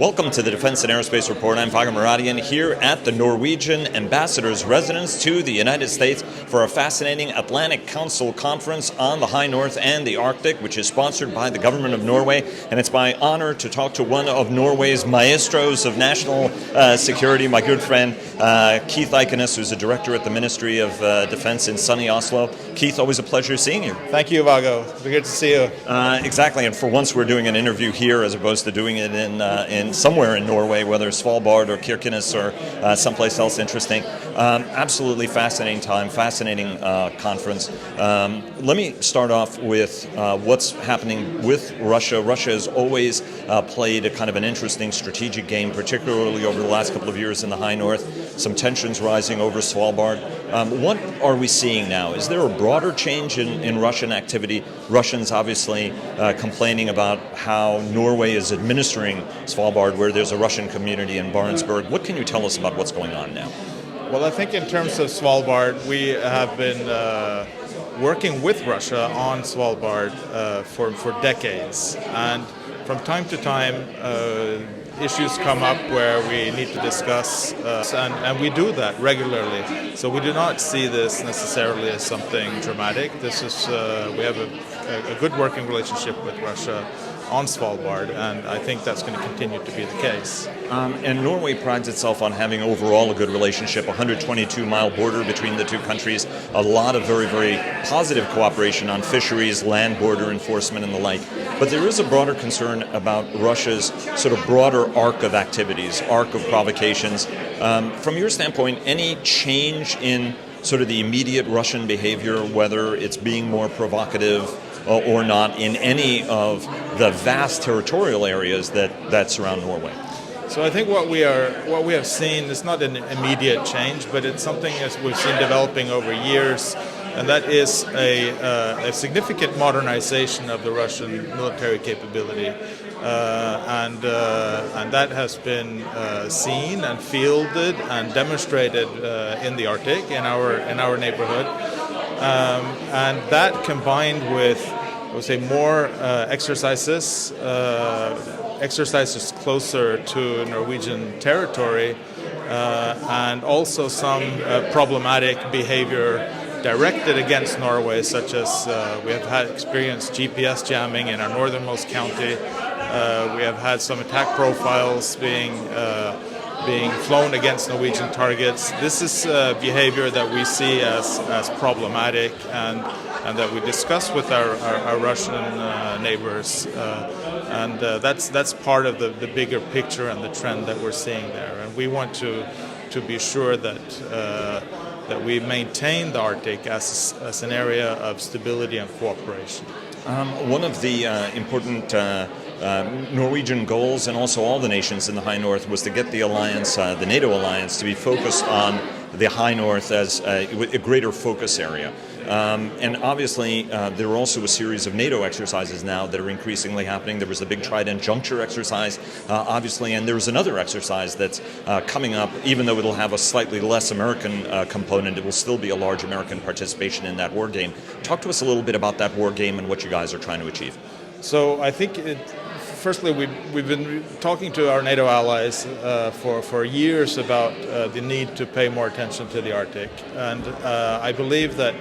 Welcome to the Defense and Aerospace Report. I'm Vago Muradian here at the Norwegian Ambassador's residence to the United States for a fascinating Atlantic Council conference on the High North and the Arctic, which is sponsored by the government of Norway. And it's my honor to talk to one of Norway's maestros of national security, my good friend Keith Eikenes, who's a director at the Ministry of Defense in sunny Oslo. Keith, always a pleasure seeing you. Thank you, Vago. It's good to see you. Exactly, and for once we're doing an interview here as opposed to doing it in somewhere in Norway, whether Svalbard or Eikenes or someplace else interesting. Absolutely fascinating time, fascinating conference. Let me start off with what's happening with Russia. Russia has always played a kind of an interesting strategic game, particularly over the last couple of years in the High North. Some tensions rising over Svalbard. What are we seeing now? Is there a broader change in Russian activity? Russians obviously complaining about how Norway is administering Svalbard, where there's a Russian community in Barentsburg. What can you tell us about what's going on now? Well, I think in terms of Svalbard, we have been working with Russia on Svalbard for decades. And from time to time, issues come up where we need to discuss, and we do that regularly. So we do not see this necessarily as something dramatic. This is we have a good working relationship with Russia on Svalbard, and I think that's going to continue to be the case. And Norway prides itself on having overall a good relationship, a 122-mile border between the two countries, a lot of very, very positive cooperation on fisheries, land border enforcement, and the like. But there is a broader concern about Russia's sort of broader arc of activities, arc of provocations. From your standpoint, any change in sort of the immediate Russian behavior, whether it's being more provocative or not in any of the vast territorial areas that surround Norway? So I think what we have seen is not an immediate change, but it's something as we've seen developing over years, and that is a significant modernization of the Russian military capability, and that has been seen and fielded and demonstrated in the Arctic, in our neighborhood. And that combined with, I would say, more exercises closer to Norwegian territory, and also some problematic behavior directed against Norway, such as we have had experienced GPS jamming in our northernmost county. We have had some attack profiles being flown against Norwegian targets. This is behavior that we see as problematic and that we discuss with our Russian neighbors. And that's part of the bigger picture and the trend that we're seeing there. And we want to be sure that we maintain the Arctic as an area of stability and cooperation. One of the important Norwegian goals, and also all the nations in the High North, was to get the alliance, the NATO alliance, to be focused on the High North as a greater focus area. And obviously, there are also a series of NATO exercises now that are increasingly happening. There was the big Trident Juncture exercise, obviously, and there's another exercise that's coming up. Even though it'll have a slightly less American component, it will still be a large American participation in that war game. Talk to us a little bit about that war game and what you guys are trying to achieve. So I think firstly, we've been talking to our NATO allies for years about the need to pay more attention to the Arctic, and I believe that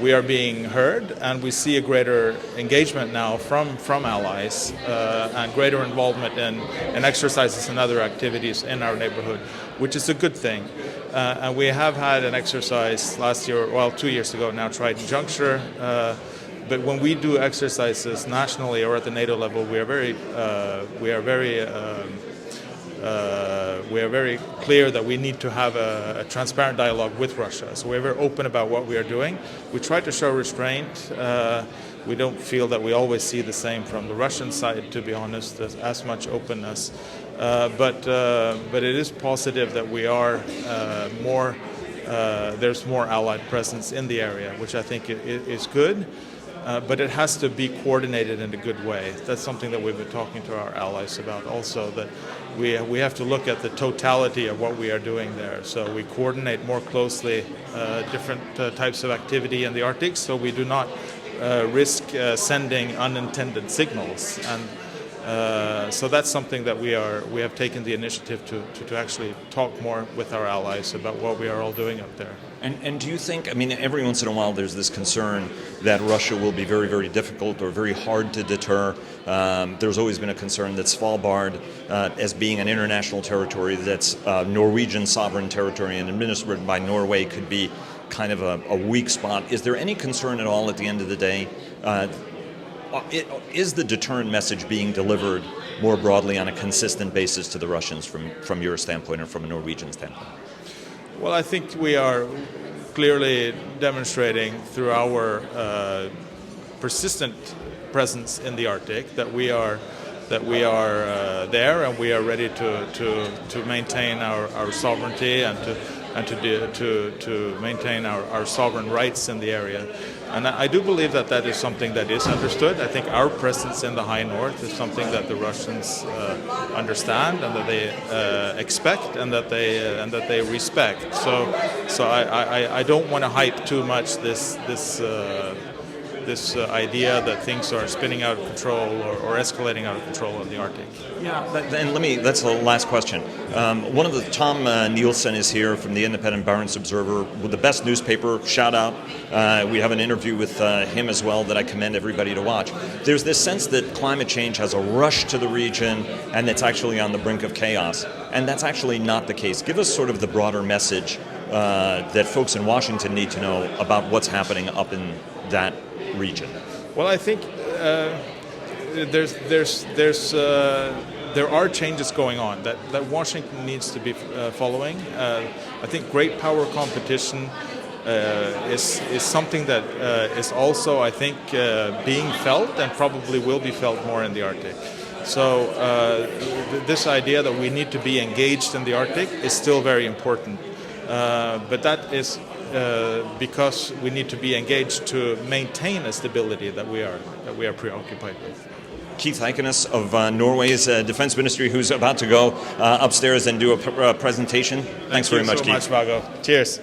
we are being heard, and we see a greater engagement now from allies and greater involvement in exercises and other activities in our neighborhood, which is a good thing. And we have had an exercise last year, 2 years ago now, Trident Juncture. But when we do exercises nationally or at the NATO level, we are very clear that we need to have a transparent dialogue with Russia. So we're very open about what we are doing. We try to show restraint. We don't feel that we always see the same from the Russian side, to be honest, as much openness. But it is positive that we are there's more allied presence in the area, which I think is good. But it has to be coordinated in a good way. That's something that we've been talking to our allies about also, that we have to look at the totality of what we are doing there. So we coordinate more closely different types of activity in the Arctic, so we do not risk sending unintended signals. So that's something that we have taken the initiative to actually talk more with our allies about what we are all doing up there. And do you think, I mean, every once in a while there's this concern that Russia will be very, very difficult or very hard to deter. There's always been a concern that Svalbard, as being an international territory that's Norwegian sovereign territory and administered by Norway, could be kind of a weak spot. Is there any concern at all at the end of the day? Is the deterrent message being delivered more broadly on a consistent basis to the Russians from your standpoint or from a Norwegian standpoint? Well, I think we are clearly demonstrating through our persistent presence in the Arctic that we are there, and we are ready to maintain our sovereignty and to maintain our sovereign rights in the area. And I do believe that is something that is understood. I think our presence in the high north is something that the Russians understand and that they expect and that they respect. So I don't want to hype too much this idea that things are spinning out of control or escalating out of control in the Arctic. Yeah, and that's the last question. One of the, Tom Nielsen is here from the Independent Barents Observer, with the best newspaper, shout out. We have an interview with him as well that I commend everybody to watch. There's this sense that climate change has a rush to the region and it's actually on the brink of chaos. And that's actually not the case. Give us sort of the broader message that folks in Washington need to know about what's happening up in that region. Well, I think there are changes going on that Washington needs to be following. I think great power competition is something that is also, I think, being felt and probably will be felt more in the Arctic. So this idea that we need to be engaged in the Arctic is still very important, but that is because we need to be engaged to maintain a stability that we are preoccupied with. Keith Eikenes of Norway's Defense Ministry, who's about to go upstairs and do a presentation. Thanks very much, Keith. Thank you so much, Vago. Cheers.